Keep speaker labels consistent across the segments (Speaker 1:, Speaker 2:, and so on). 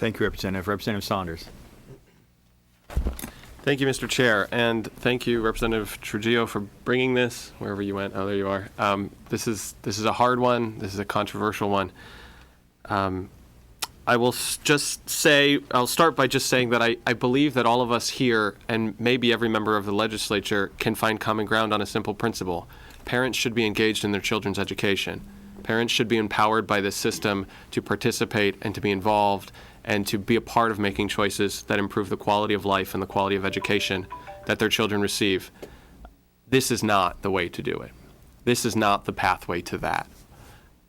Speaker 1: Thank you, Representative. Representative Saunders.
Speaker 2: Thank you, Mr. Chair, and thank you, Representative Trujillo, for bringing this wherever you went. Oh, there you are. This is a hard one. This is a controversial one. I will just say, I'll start by just saying that I believe that all of us here, and maybe every member of the legislature, can find common ground on a simple principle. Parents should be engaged in their children's education. Parents should be empowered by this system to participate and to be involved and to be a part of making choices that improve the quality of life and the quality of education that their children receive. This is not the way to do it. This is not the pathway to that.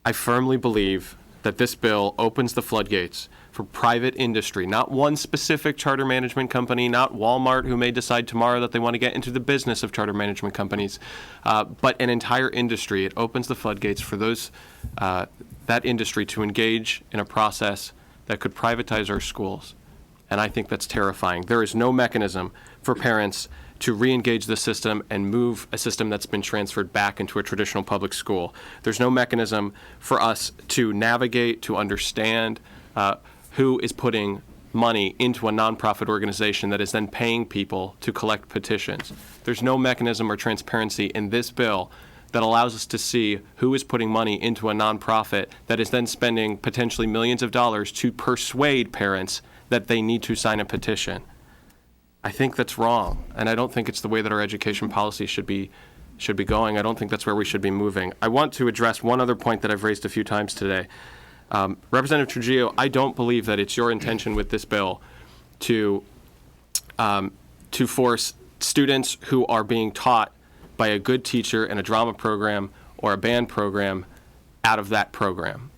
Speaker 2: I firmly believe that this bill opens the floodgates for private industry, not one specific charter management company, not Walmart, who may decide tomorrow that they want to get into the business of charter management companies, but an entire industry. It opens the floodgates for that industry to engage in a process that could privatize our schools. And I think that's terrifying. There is no mechanism for parents to re-engage the system and move a system that's been transferred back into a traditional public school. There's no mechanism for us to navigate, to understand who is putting money into a nonprofit organization that is then paying people to collect petitions. There's no mechanism or transparency in this bill that allows us to see who is putting money into a nonprofit that is then spending potentially millions of dollars to persuade parents that they need to sign a petition. I think that's wrong, and I don't think it's the way that our education policy should be going. I don't think that's where we should be moving. I want to address one other point that I've raised a few times today. Representative Trujillo, I don't believe that it's your intention with this bill to force students who are being taught by a good teacher in a drama program or a band program out of that program.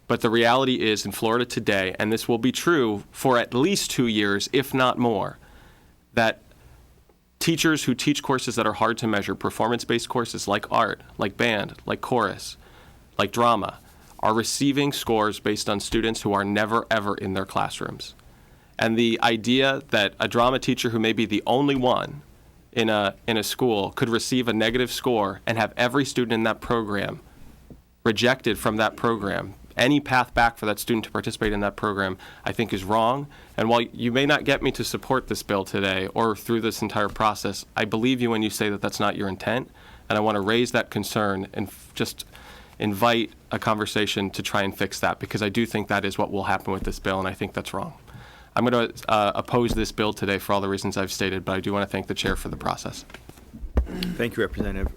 Speaker 2: But the reality is in Florida today, and this will be true for at least 2 years, if not more, that teachers who teach courses that are hard to measure, performance-based courses like art, like band, like chorus, like drama, are receiving scores based on students who are never, ever in their classrooms. And the idea that a drama teacher who may be the only one in a school could receive a negative score and have every student in that program rejected from that program, any path back for that student to participate in that program, I think is wrong. And while you may not get me to support this bill today or through this entire process, I believe you when you say that that's not your intent. And I want to raise that concern and just invite a conversation to try and fix that, because I do think that is what will happen with this bill, and I think that's wrong. I'm going to oppose this bill today for all the reasons I've stated, but I do want to thank the chair for the process.
Speaker 1: Thank you, Representative.